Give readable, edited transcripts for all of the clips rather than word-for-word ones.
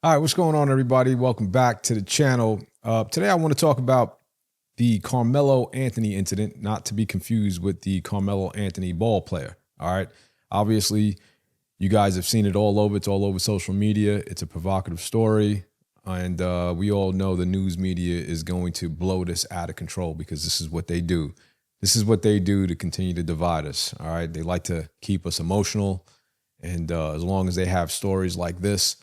All right, what's going on, everybody? Welcome back to the channel. Today, I want to talk about the Karmelo Anthony incident, not to be confused with the Karmelo Anthony ball player. All right. Obviously, you guys have seen it all over. It's all over social media. It's a provocative story. And we all know the news media is going to blow this out of control because this is what they do. This is what they do to continue to divide us. All right. They like to keep us emotional. And as long as they have stories like this,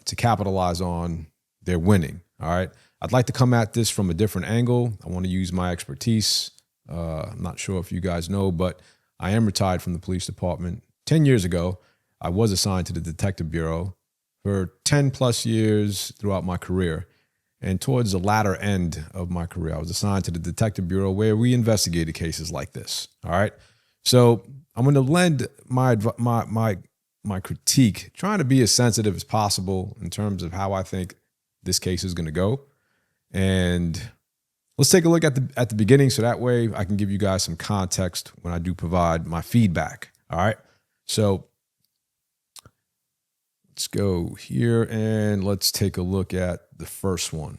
to capitalize on, they're winning. All right. I'd like to come at this from a different angle. I want to use my expertise. I'm not sure if you guys know, but I am retired from the police department. 10 years ago, I was assigned to the detective bureau for 10 plus years throughout my career. And towards the latter end of my career, I was assigned to the detective bureau where we investigated cases like this. All right. So I'm going to lend my critique, trying to be as sensitive as possible in terms of how I think this case is going to go. And let's take a look at the beginning so that way I can give you guys some context when I do provide my feedback. All right. So let's go here and let's take a look at the first one.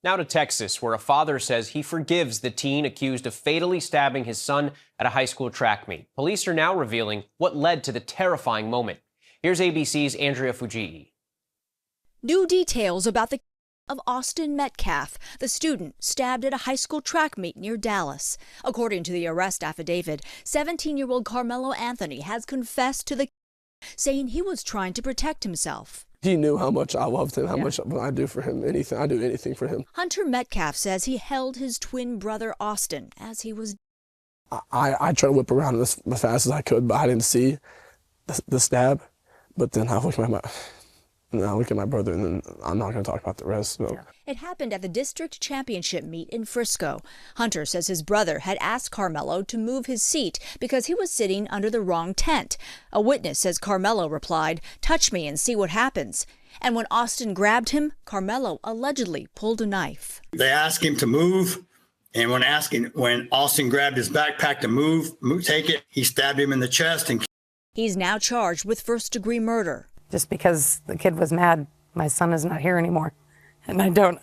Now to Texas, where a father says he forgives the teen accused of fatally stabbing his son at a high school track meet. Police are now revealing what led to the terrifying moment. Here's ABC's Andrea Fujii. New details about the of Austin Metcalf, the student stabbed at a high school track meet near Dallas. According to the arrest affidavit, 17-year-old Karmelo Anthony has confessed to the saying he was trying to protect himself. He knew how much I loved him, how much I do for him, anything. I do anything for him. Hunter Metcalf says he held his twin brother Austin as he was. I tried to whip around as fast as I could, but I didn't see the stab. But then I look at my brother, and then I'm not going to talk about the rest. So. Yeah. It happened at the district championship meet in Frisco. Hunter says his brother had asked Karmelo to move his seat because he was sitting under the wrong tent. A witness says Karmelo replied, "Touch me and see what happens." And when Austin grabbed him, Karmelo allegedly pulled a knife. They asked him to move, and when Austin grabbed his backpack to move, take it, he stabbed him in the chest. And he's now charged with first-degree murder. Just because the kid was mad, my son is not here anymore, and I don't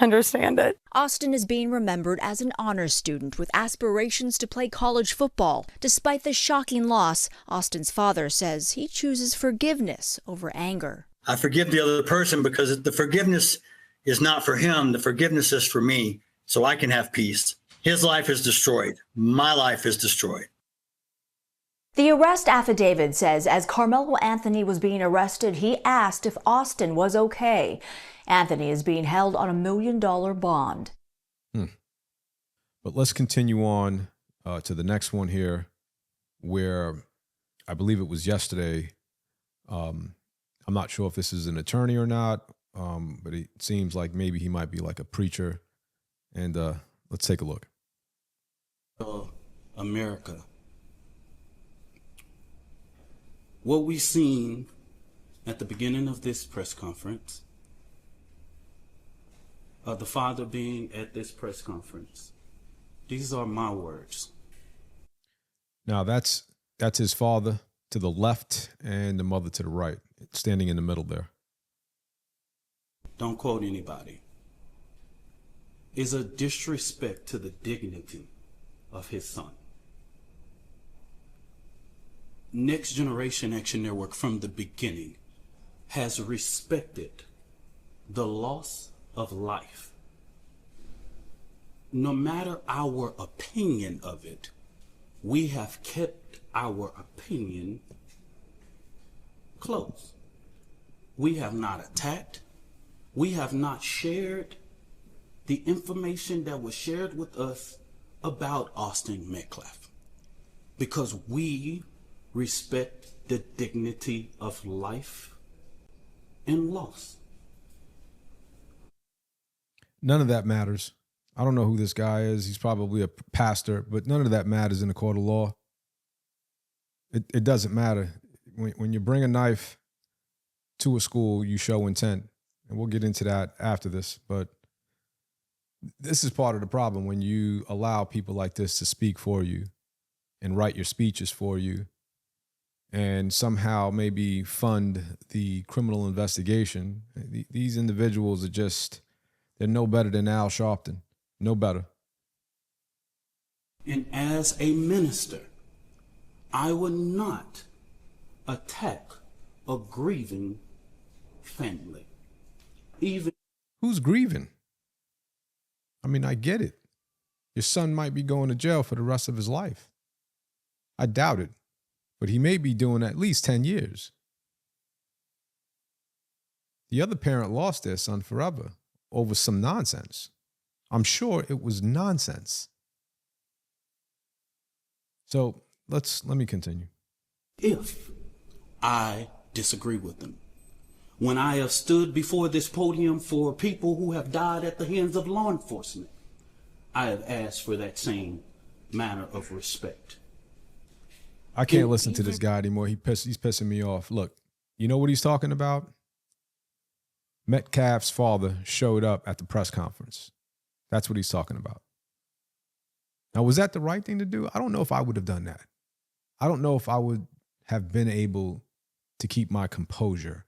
understand it. Austin is being remembered as an honors student with aspirations to play college football. Despite the shocking loss, Austin's father says he chooses forgiveness over anger. I forgive the other person because the forgiveness is not for him. The forgiveness is for me, so I can have peace. His life is destroyed. My life is destroyed. The arrest affidavit says as Karmelo Anthony was being arrested, he asked if Austin was okay. Anthony is being held on $1 million bond. But let's continue on to the next one here, where I believe it was yesterday. I'm not sure if this is an attorney or not, but it seems like maybe he might be like a preacher. And let's take a look. America. What we seen at the beginning of this press conference, the father being at this press conference, these are my words. Now that's his father to the left and the mother to the right, standing in the middle there. Don't quote anybody. Is a disrespect to the dignity of his son. Next Generation Action Network from the beginning has respected the loss of life. No matter our opinion of it, we have kept our opinion close. We have not attacked. We have not shared the information that was shared with us about Austin Metcalf because we respect the dignity of life and loss. None of that matters. I don't know who this guy is. He's probably a pastor, but none of that matters in a court of law. It doesn't matter. When you bring a knife to a school, you show intent. And we'll get into that after this. But this is part of the problem when you allow people like this to speak for you and write your speeches for you and somehow maybe fund the criminal investigation. These individuals are just, they're no better than Al Sharpton. No better. And as a minister, I would not attack a grieving family. Even who's grieving? I mean, I get it. Your son might be going to jail for the rest of his life. I doubt it, but he may be doing at least 10 years. The other parent lost their son forever over some nonsense. I'm sure it was nonsense. So let me continue. If I disagree with them, when I have stood before this podium for people who have died at the hands of law enforcement, I have asked for that same manner of respect. I can't listen to this guy anymore. He's pissing me off. Look, you know what he's talking about? Metcalf's father showed up at the press conference. That's what he's talking about. Now, was that the right thing to do? I don't know if I would have done that. I don't know if I would have been able to keep my composure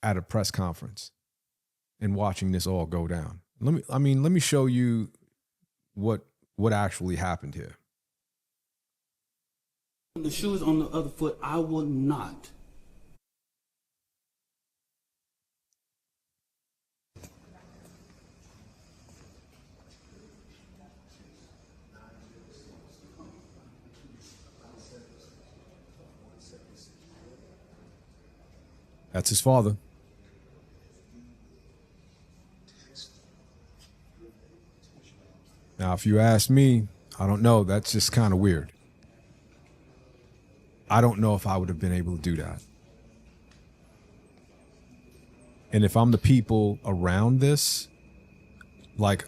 at a press conference and watching this all go down. Let me show you what actually happened here. The shoes on the other foot, I will not. That's his father. Now, if you ask me, I don't know. That's just kind of weird. I don't know if I would have been able to do that. And if I'm the people around this, like,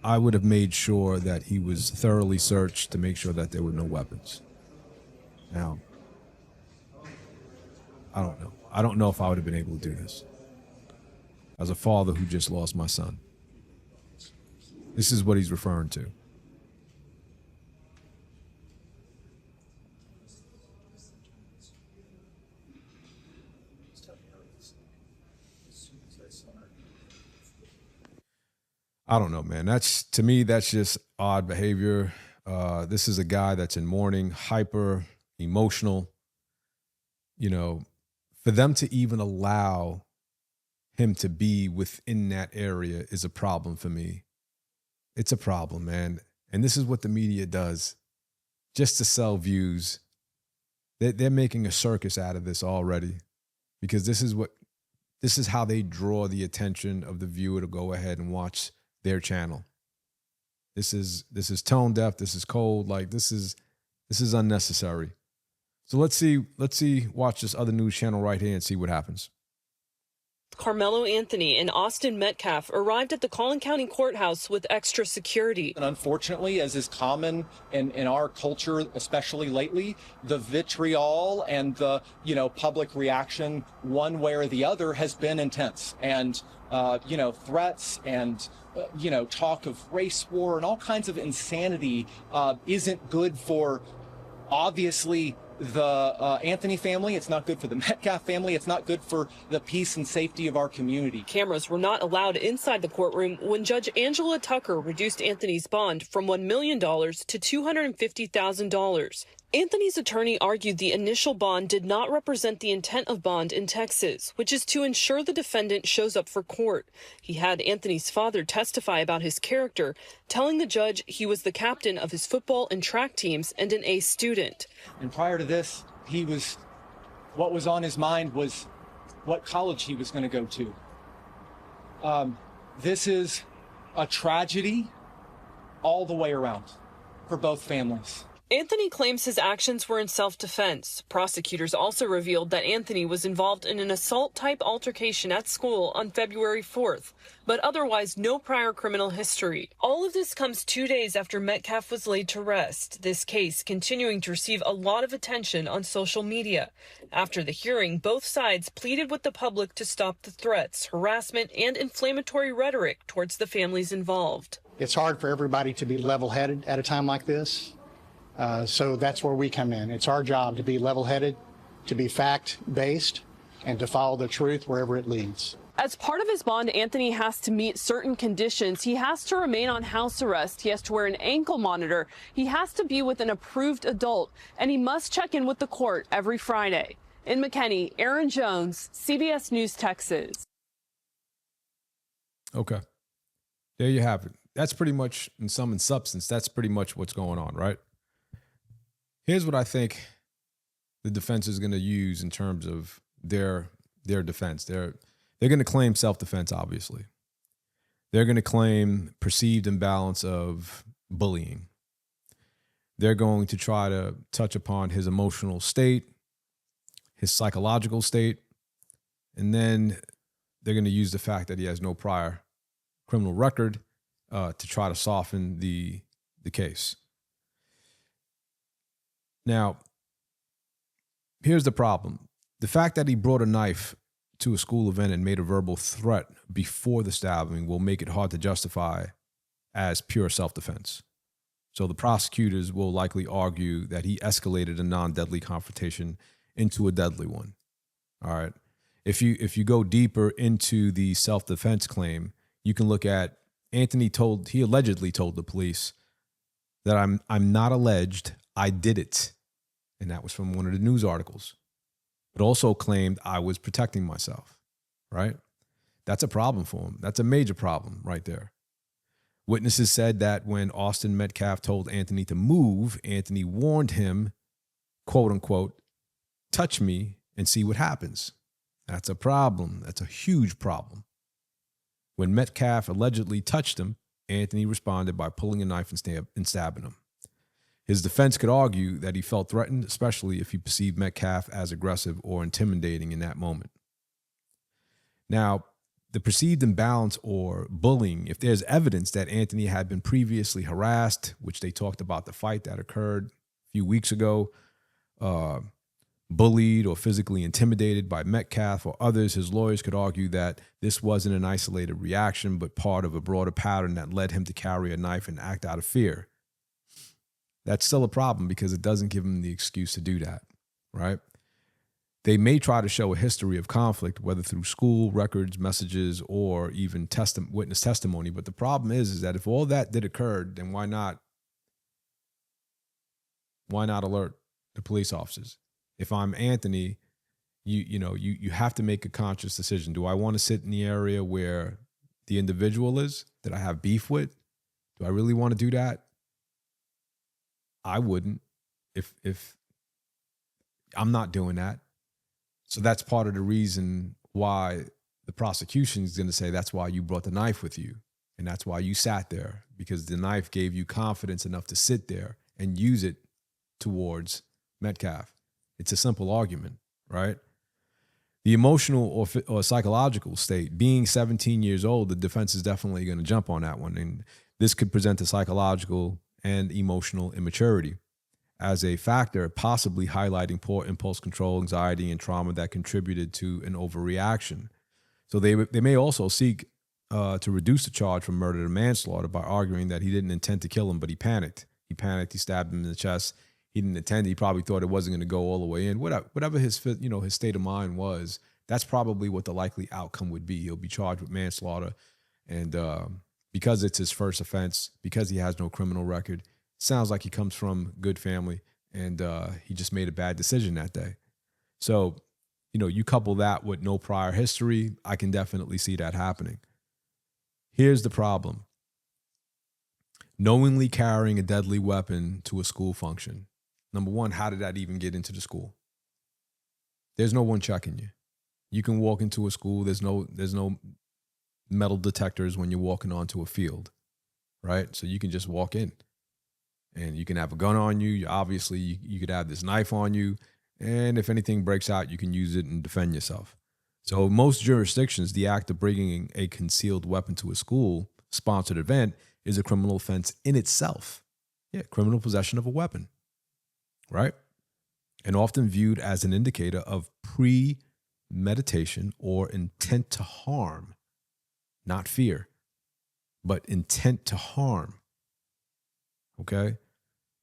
I would have made sure that he was thoroughly searched to make sure that there were no weapons. Now, I don't know. I don't know if I would have been able to do this. As a father who just lost my son. This is what he's referring to. I don't know, man. To me, that's just odd behavior. This is a guy that's in mourning, hyper emotional. You know, for them to even allow him to be within that area is a problem for me. It's a problem, man. And this is what the media does just to sell views. They're making a circus out of this already, because this is how they draw the attention of the viewer to go ahead and watch their channel. This is tone deaf. This is cold. Like, this is unnecessary. So watch this other news channel right here and see what happens. Karmelo Anthony and Austin Metcalf arrived at the Collin County Courthouse with extra security. And unfortunately, as is common in our culture, especially lately, the vitriol and the public reaction one way or the other has been intense. And threats and talk of race war and all kinds of insanity isn't good for, obviously, the Anthony family. It's not good for the Metcalf family. It's not good for the peace and safety of our community. Cameras were not allowed inside the courtroom when Judge Angela Tucker reduced Anthony's bond from $1 million to $250,000. Anthony's attorney argued the initial bond did not represent the intent of bond in Texas, which is to ensure the defendant shows up for court. He had Anthony's father testify about his character, telling the judge he was the captain of his football and track teams and an A student. And prior to this, what was on his mind was what college he was going to go to. This is a tragedy all the way around for both families. Anthony claims his actions were in self-defense. Prosecutors also revealed that Anthony was involved in an assault-type altercation at school on February 4th, but otherwise no prior criminal history. All of this comes 2 days after Metcalf was laid to rest, this case continuing to receive a lot of attention on social media. After the hearing, both sides pleaded with the public to stop the threats, harassment, and inflammatory rhetoric towards the families involved. It's hard for everybody to be level-headed at a time like this. So that's where we come in. It's our job to be level-headed, to be fact-based, and to follow the truth wherever it leads. As part of his bond, Anthony has to meet certain conditions. He has to remain on house arrest. He has to wear an ankle monitor. He has to be with an approved adult, and he must check in with the court every Friday. In McKinney, Aaron Jones, CBS News, Texas. Okay. There you have it. That's pretty much, in sum and substance, that's pretty much what's going on, right? Here's what I think the defense is going to use in terms of their defense. They're going to claim self-defense, obviously. They're going to claim perceived imbalance of bullying. They're going to try to touch upon his emotional state, his psychological state, and then they're going to use the fact that he has no prior criminal record to try to soften the case. Now, here's the problem. The fact that he brought a knife to a school event and made a verbal threat before the stabbing will make it hard to justify as pure self-defense. So the prosecutors will likely argue that he escalated a non-deadly confrontation into a deadly one. All right. If you go deeper into the self-defense claim, you can look at Anthony he allegedly told the police that I'm not alleged, I did it. And that was from one of the news articles. But also claimed I was protecting myself, right? That's a problem for him. That's a major problem right there. Witnesses said that when Austin Metcalf told Anthony to move, Anthony warned him, quote unquote, touch me and see what happens. That's a problem. That's a huge problem. When Metcalf allegedly touched him, Anthony responded by pulling a knife and stabbing him. His defense could argue that he felt threatened, especially if he perceived Metcalf as aggressive or intimidating in that moment. Now, the perceived imbalance or bullying, if there's evidence that Anthony had been previously harassed, which they talked about the fight that occurred a few weeks ago, bullied or physically intimidated by Metcalf or others, his lawyers could argue that this wasn't an isolated reaction, but part of a broader pattern that led him to carry a knife and act out of fear. That's still a problem because it doesn't give him the excuse to do that, right? They may try to show a history of conflict, whether through school records, messages, or even witness testimony. But the problem is that if all that did occur, then why not alert the police officers? If I'm Anthony, you have to make a conscious decision. Do I want to sit in the area where the individual is that I have beef with? Do I really want to do that? I wouldn't if I'm not doing that. So that's part of the reason why the prosecution is going to say that's why you brought the knife with you. And that's why you sat there, because the knife gave you confidence enough to sit there and use it towards Metcalf. It's a simple argument, right? The emotional or psychological state, being 17 years old, the defense is definitely going to jump on that one. And this could present a psychological and emotional immaturity as a factor, possibly highlighting poor impulse control, anxiety, and trauma that contributed to an overreaction. So they may also seek to reduce the charge from murder to manslaughter by arguing that he didn't intend to kill him, but he panicked. He stabbed him in the chest. He didn't intend. He probably thought it wasn't going to go all the way in. Whatever his state of mind was, that's probably what the likely outcome would be. He'll be charged with manslaughter, and because it's his first offense, because he has no criminal record, sounds like he comes from good family, and he just made a bad decision that day. So, you couple that with no prior history, I can definitely see that happening. Here's the problem. Knowingly carrying a deadly weapon to a school function. Number one, how did that even get into the school? There's no one checking you. You can walk into a school. There's no metal detectors when you're walking onto a field, right? So you can just walk in, and you can have a gun on you. Obviously, you could have this knife on you, and if anything breaks out, you can use it and defend yourself. So most jurisdictions, the act of bringing a concealed weapon to a school-sponsored event is a criminal offense in itself. Yeah, criminal possession of a weapon, right? And often viewed as an indicator of premeditation or intent to harm. Not fear, but intent to harm. Okay?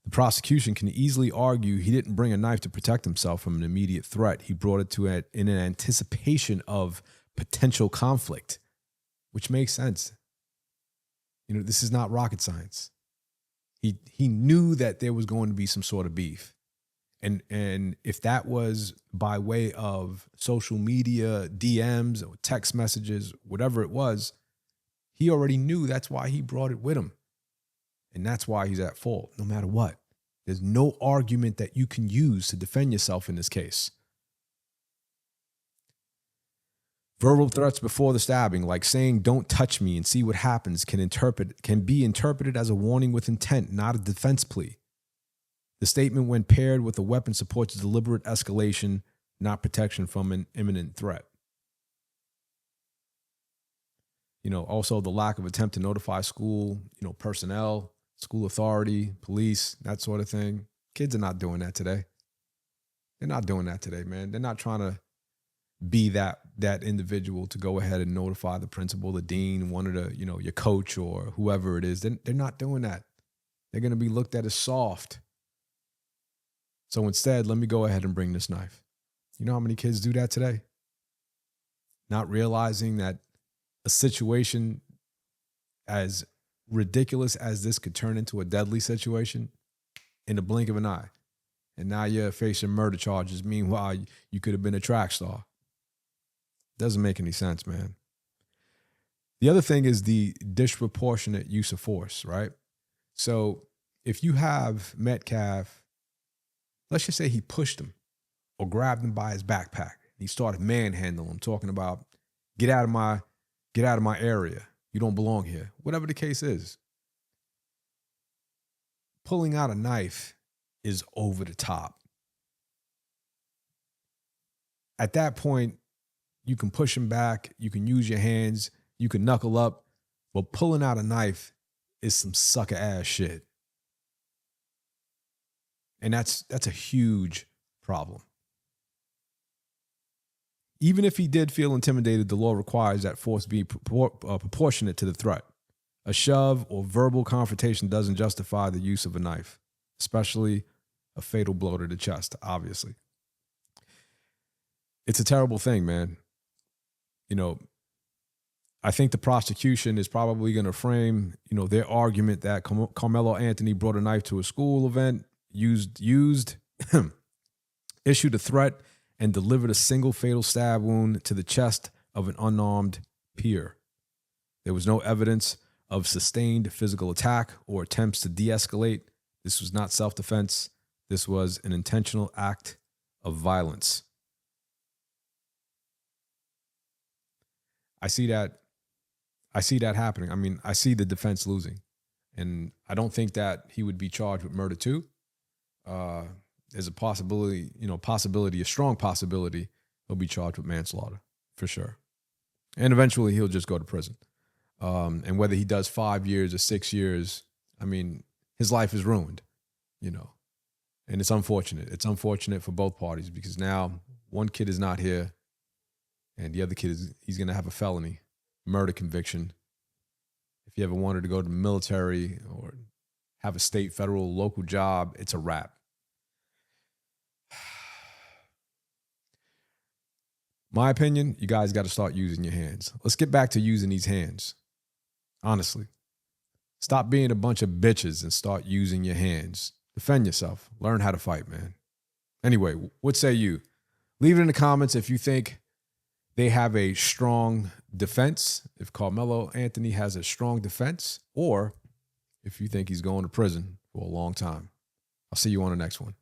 The prosecution can easily argue he didn't bring a knife to protect himself from an immediate threat. He brought it to it in an anticipation of potential conflict, which makes sense. You know, this is not rocket science. He knew that there was going to be some sort of beef. And if that was by way of social media, DMs, or text messages, whatever it was, he already knew that's why he brought it with him. And that's why he's at fault, no matter what. There's no argument that you can use to defend yourself in this case. Verbal threats before the stabbing, like saying, "Don't touch me and see what happens," can be interpreted as a warning with intent, not a defense plea. The statement, when paired with a weapon, supports deliberate escalation, not protection from an imminent threat. You know, also the lack of attempt to notify school, personnel, school authority, police, that sort of thing. Kids are not doing that today. They're not doing that today, man. They're not trying to be that individual to go ahead and notify the principal, the dean, one of the, your coach or whoever it is. They're not doing that. They're going to be looked at as soft. So instead, let me go ahead and bring this knife. You know how many kids do that today? Not realizing that a situation as ridiculous as this could turn into a deadly situation in the blink of an eye. And now you're facing murder charges. Meanwhile, you could have been a track star. Doesn't make any sense, man. The other thing is the disproportionate use of force, right? So if you have Metcalf, let's just say he pushed him or grabbed him by his backpack. He started manhandling him, talking about, get out of my area. You don't belong here. Whatever the case is. Pulling out a knife is over the top. At that point, you can push him back. You can use your hands. You can knuckle up. But pulling out a knife is some sucker ass shit. And that's a huge problem. Even if he did feel intimidated, the law requires that force be proportionate to the threat. A shove or verbal confrontation doesn't justify the use of a knife, especially a fatal blow to the chest, obviously. It's a terrible thing, man. I think the prosecution is probably going to frame, their argument that Karmelo Anthony brought a knife to a school event, issued a threat, and delivered a single fatal stab wound to the chest of an unarmed peer. There was no evidence of sustained physical attack or attempts to de-escalate. This was not self-defense. This was an intentional act of violence. I see that happening. I mean, I see the defense losing. And I don't think that he would be charged with murder too. There's a possibility, a strong possibility he'll be charged with manslaughter for sure. And eventually he'll just go to prison. And whether he does 5 years or 6 years, I mean, his life is ruined, and it's unfortunate. It's unfortunate for both parties because now one kid is not here and the other kid he's going to have a felony murder conviction. If you ever wanted to go to the military or have a state, federal, local job, it's a wrap. My opinion, you guys got to start using your hands. Let's get back to using these hands. Honestly. Stop being a bunch of bitches and start using your hands. Defend yourself. Learn how to fight, man. Anyway, what say you? Leave it in the comments if you think they have a strong defense, if Karmelo Anthony has a strong defense, or if you think he's going to prison for a long time. I'll see you on the next one.